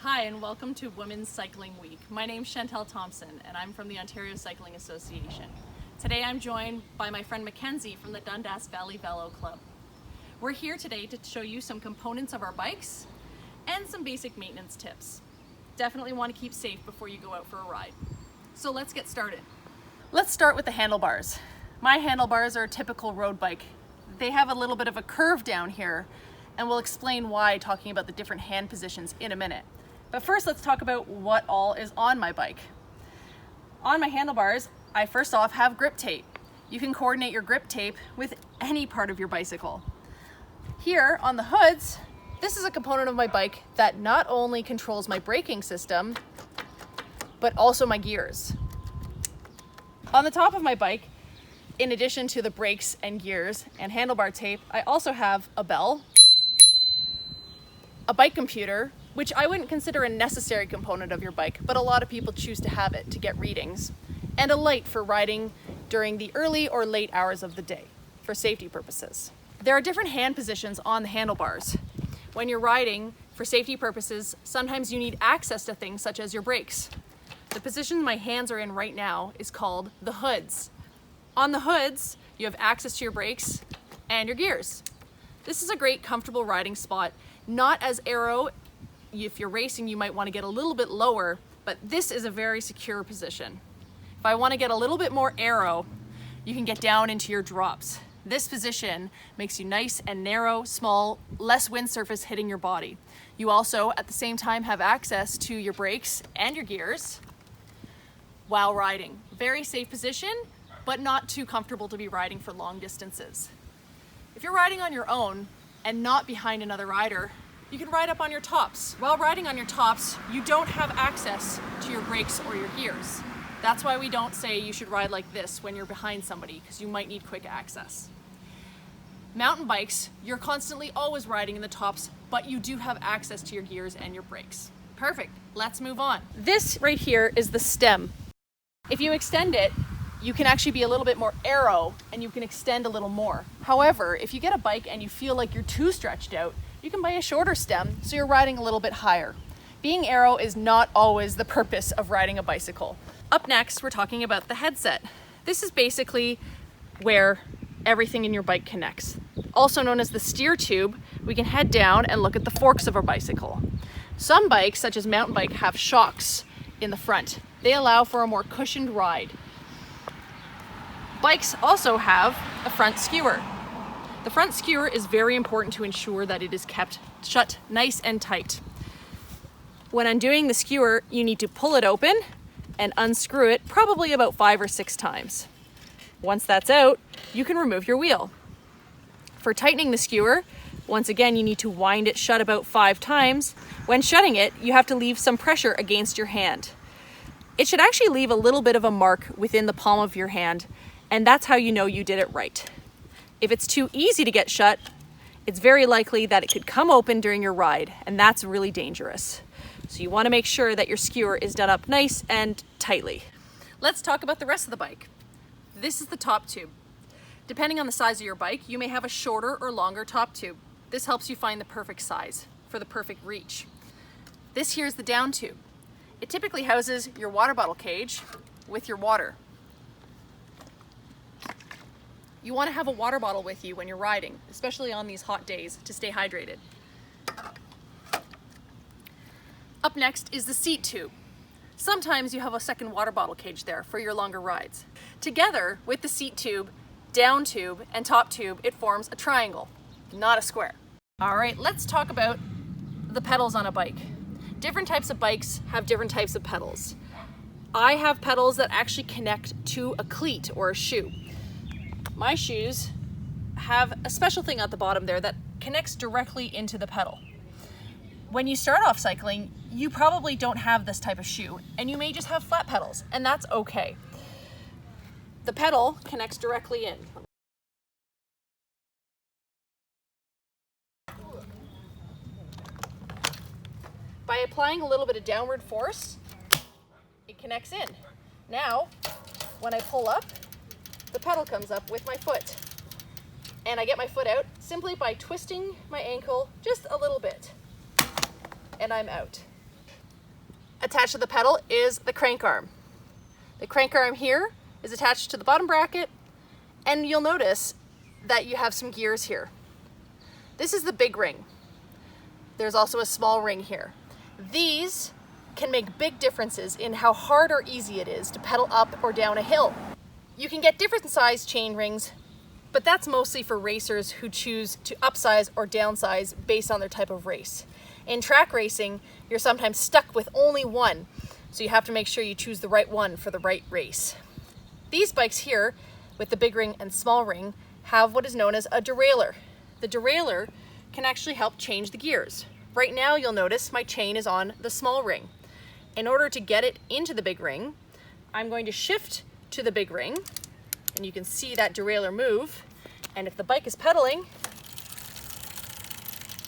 Hi and welcome to Women's Cycling Week. My name's Chantal Thompson and I'm from the Ontario Cycling Association. Today I'm joined by my friend Mackenzie from the Dundas Valley Velo Club. We're here today to show you some components of our bikes and some basic maintenance tips. Definitely want to keep safe before you go out for a ride. So let's get started. Let's start with the handlebars. My handlebars are a typical road bike. They have a little bit of a curve down here, and we'll explain why talking about the different hand positions in a minute. But first, let's talk about what all is on my bike. On my handlebars, I first off have grip tape. You can coordinate your grip tape with any part of your bicycle. Here on the hoods, this is a component of my bike that not only controls my braking system, but also my gears. On the top of my bike, in addition to the brakes and gears and handlebar tape, I also have a bell, a bike computer, which I wouldn't consider a necessary component of your bike, but a lot of people choose to have it to get readings, and a light for riding during the early or late hours of the day for safety purposes. There are different hand positions on the handlebars. When you're riding for safety purposes, sometimes you need access to things such as your brakes. The position my hands are in right now is called the hoods. On the hoods, you have access to your brakes and your gears. This is a great comfortable riding spot, not as aero. If you're racing, you might want to get a little bit lower, but this is a very secure position. If I want to get a little bit more aero, you can get down into your drops. This position makes you nice and narrow, small, less wind surface hitting your body. You also, at the same time, have access to your brakes and your gears while riding. Very safe position, but not too comfortable to be riding for long distances. If you're riding on your own and not behind another rider, you can ride up on your tops. While riding on your tops, you don't have access to your brakes or your gears. That's why we don't say you should ride like this when you're behind somebody, because you might need quick access. Mountain bikes, you're constantly always riding in the tops, but you do have access to your gears and your brakes. Perfect, let's move on. This right here is the stem. If you extend it, you can actually be a little bit more aero and you can extend a little more. However, if you get a bike and you feel like you're too stretched out, you can buy a shorter stem so you're riding a little bit higher. Being aero is not always the purpose of riding a bicycle. Up next, we're talking about the headset. This is basically where everything in your bike connects. Also known as the steer tube, we can head down and look at the forks of our bicycle. Some bikes, such as mountain bike, have shocks in the front. They allow for a more cushioned ride. Bikes also have a front skewer. The front skewer is very important to ensure that it is kept shut nice and tight. When undoing the skewer, you need to pull it open and unscrew it probably about 5 or 6 times. Once that's out, you can remove your wheel. For tightening the skewer, once again, you need to wind it shut about 5 times. When shutting it, you have to leave some pressure against your hand. It should actually leave a little bit of a mark within the palm of your hand, and that's how you know you did it right. If it's too easy to get shut, it's very likely that it could come open during your ride, and that's really dangerous. So you want to make sure that your skewer is done up nice and tightly. Let's talk about the rest of the bike. This is the top tube. Depending on the size of your bike, you may have a shorter or longer top tube. This helps you find the perfect size for the perfect reach. This here is the down tube. It typically houses your water bottle cage with your water. You want to have a water bottle with you when you're riding, especially on these hot days, to stay hydrated. Up next is the seat tube. Sometimes you have a second water bottle cage there for your longer rides. Together with the seat tube, down tube, and top tube, it forms a triangle, not a square. All right, let's talk about the pedals on a bike. Different types of bikes have different types of pedals. I have pedals that actually connect to a cleat or a shoe. My shoes have a special thing at the bottom there that connects directly into the pedal. When you start off cycling, you probably don't have this type of shoe, and you may just have flat pedals, and that's okay. The pedal connects directly in. By applying a little bit of downward force, it connects in. Now, when I pull up, the pedal comes up with my foot. And I get my foot out simply by twisting my ankle just a little bit. And I'm out. attached to the pedal is the crank arm. The crank arm here is attached to the bottom bracket, and you'll notice that you have some gears here. This is the big ring. There's also a small ring here. These can make big differences in how hard or easy it is to pedal up or down a hill. You can get different size chain rings, but that's mostly for racers who choose to upsize or downsize based on their type of race. In track racing, you're sometimes stuck with only one, so you have to make sure you choose the right one for the right race. These bikes here, with the big ring and small ring, have what is known as a derailleur. The derailleur can actually help change the gears. Right now, you'll notice my chain is on the small ring. In order to get it into the big ring, I'm going to shift to the big ring, and you can see that derailleur move. And if the bike is pedaling,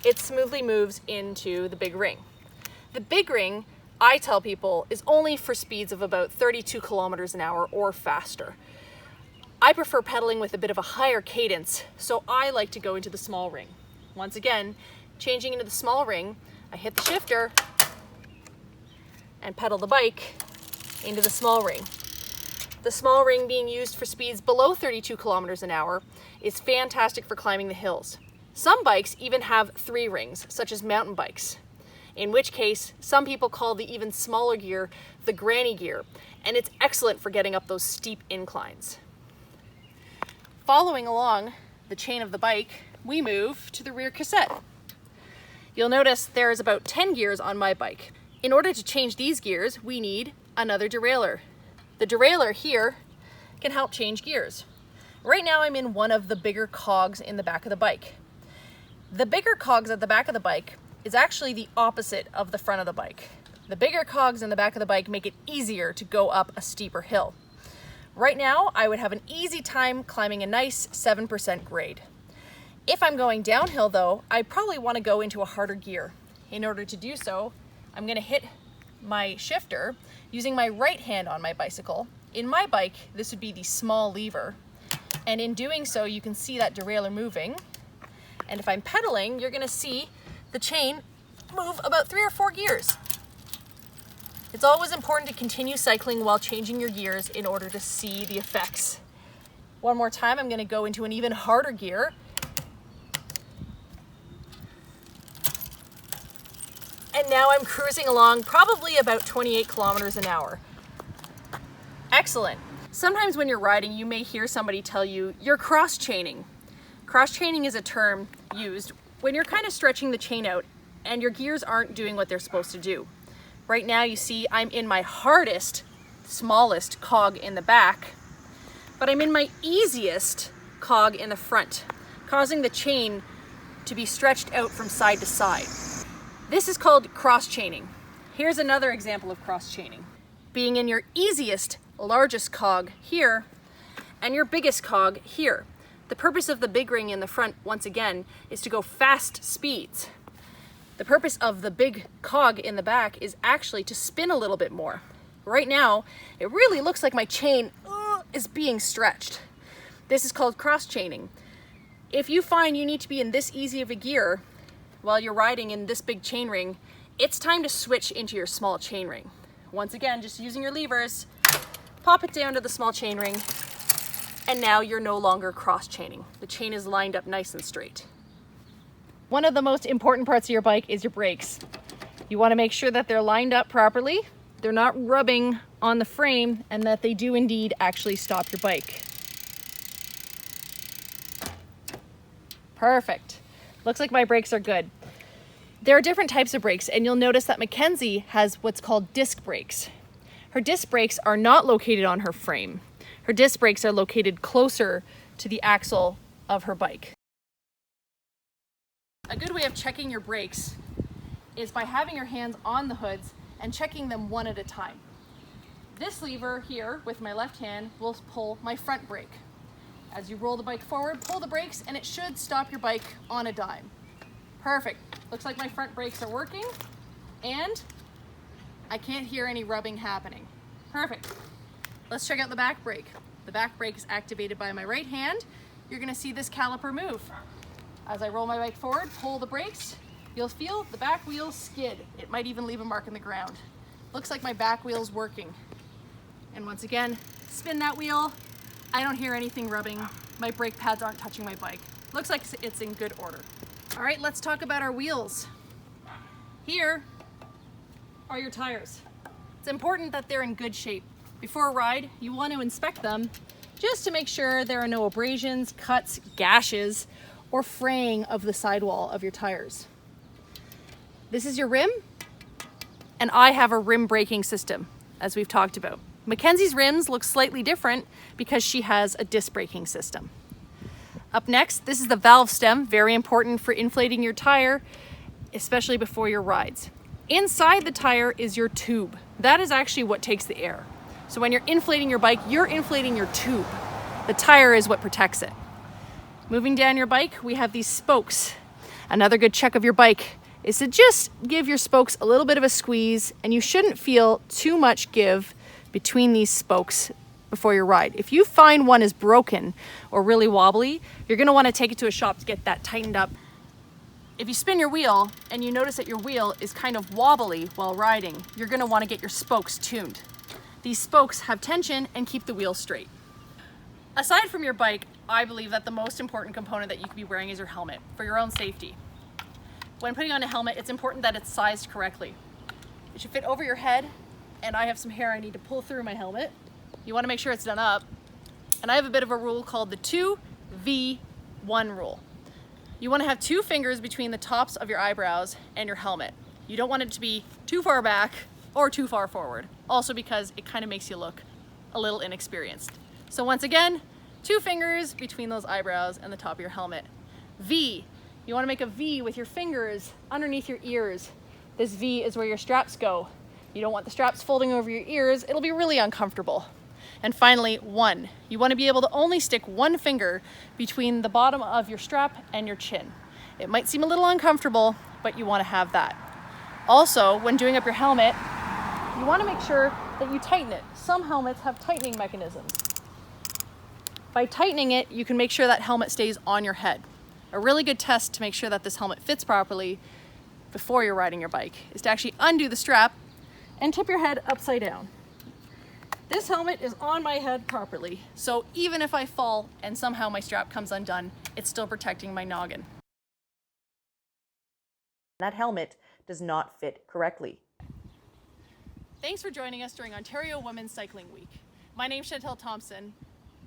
it smoothly moves into the big ring. The big ring, I tell people, is only for speeds of about 32 kilometers an hour or faster. I prefer pedaling with a bit of a higher cadence, so I like to go into the small ring. Once again, changing into the small ring, I hit the shifter and pedal the bike into the small ring. The small ring, being used for speeds below 32 kilometers an hour, is fantastic for climbing the hills. Some bikes even have 3 rings, such as mountain bikes, in which case some people call the even smaller gear the granny gear, and it's excellent for getting up those steep inclines. Following along the chain of the bike, we move to the rear cassette. You'll notice there is about 10 gears on my bike. In order to change these gears, we need another derailleur. The derailleur here can help change gears. Right now I'm in one of the bigger cogs in the back of the bike. The bigger cogs at the back of the bike is actually the opposite of the front of the bike. The bigger cogs in the back of the bike make it easier to go up a steeper hill. Right now, I would have an easy time climbing a nice 7% grade. If I'm going downhill though, I probably want to go into a harder gear. In order to do so, I'm going to hit my shifter using my right hand on my bicycle. In my bike, this would be the small lever. And in doing so, you can see that derailleur moving. And if I'm pedaling, you're going to see the chain move about 3 or 4 gears. It's always important to continue cycling while changing your gears in order to see the effects. One more time, I'm going to go into an even harder gear. And now I'm cruising along probably about 28 kilometers an hour. Excellent. Sometimes when you're riding, you may hear somebody tell you you're cross-chaining. Cross-chaining is a term used when you're kind of stretching the chain out and your gears aren't doing what they're supposed to do. Right now you see I'm in my hardest, smallest cog in the back, but I'm in my easiest cog in the front, causing the chain to be stretched out from side to side. This is called cross-chaining. Here's another example of cross-chaining. Being in your easiest, largest cog here, and your biggest cog here. The purpose of the big ring in the front, once again, is to go fast speeds. The purpose of the big cog in the back is actually to spin a little bit more. Right now, it really looks like my chain is being stretched. This is called cross-chaining. If you find you need to be in this easy of a gear while you're riding in this big chain ring, it's time to switch into your small chain ring. Once again, just using your levers, pop it down to the small chain ring, and now you're no longer cross-chaining. The chain is lined up nice and straight. One of the most important parts of your bike is your brakes. You want to make sure that they're lined up properly, they're not rubbing on the frame, and that they do indeed actually stop your bike. Perfect. Looks like my brakes are good. There are different types of brakes, and you'll notice that Mackenzie has what's called disc brakes. Her disc brakes are not located on her frame. Her disc brakes are located closer to the axle of her bike. A good way of checking your brakes is by having your hands on the hoods and checking them one at a time. This lever here with my left hand will pull my front brake. As you roll the bike forward, pull the brakes, and it should stop your bike on a dime. Perfect. Looks like my front brakes are working, and I can't hear any rubbing happening. Perfect. Let's check out the back brake. The back brake is activated by my right hand. You're gonna see this caliper move. As I roll my bike forward, pull the brakes, you'll feel the back wheel skid. It might even leave a mark in the ground. Looks like my back wheel's working. And once again, spin that wheel. I don't hear anything rubbing. My brake pads aren't touching my bike. Looks like it's in good order. All right, let's talk about our wheels. Here are your tires. It's important that they're in good shape. Before a ride, you want to inspect them just to make sure there are no abrasions, cuts, gashes, or fraying of the sidewall of your tires. This is your rim, and I have a rim braking system, as we've talked about. Mackenzie's rims look slightly different because she has a disc braking system. Up next, this is the valve stem, very important for inflating your tire, especially before your rides. Inside the tire is your tube. That is actually what takes the air. So when you're inflating your bike, you're inflating your tube. The tire is what protects it. Moving down your bike, we have these spokes. Another good check of your bike is to just give your spokes a little bit of a squeeze, and you shouldn't feel too much give between these spokes before your ride. If you find one is broken or really wobbly, you're gonna wanna take it to a shop to get that tightened up. If you spin your wheel and you notice that your wheel is kind of wobbly while riding, you're gonna wanna get your spokes tuned. These spokes have tension and keep the wheel straight. Aside from your bike, I believe that the most important component that you could be wearing is your helmet for your own safety. When putting on a helmet, it's important that it's sized correctly. It should fit over your head, and I have some hair I need to pull through my helmet. You want to make sure it's done up. And I have a bit of a rule called the 2V1 rule. You want to have 2 fingers between the tops of your eyebrows and your helmet. You don't want it to be too far back or too far forward. Also because it kind of makes you look a little inexperienced. So once again, 2 fingers between those eyebrows and the top of your helmet. V, you want to make a V with your fingers underneath your ears. This V is where your straps go. You don't want the straps folding over your ears. It'll be really uncomfortable. And finally, 1. You want to be able to only stick 1 finger between the bottom of your strap and your chin. It might seem a little uncomfortable, but you want to have that. Also, when doing up your helmet, you want to make sure that you tighten it. Some helmets have tightening mechanisms. By tightening it, you can make sure that helmet stays on your head. A really good test to make sure that this helmet fits properly before you're riding your bike is to actually undo the strap and tip your head upside down. This helmet is on my head properly, so even if I fall and somehow my strap comes undone, it's still protecting my noggin. That helmet does not fit correctly. Thanks for joining us during Ontario Women's Cycling Week. My name's Chantal Thompson,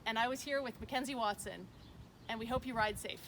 and I was here with Mackenzie Watson, and we hope you ride safe.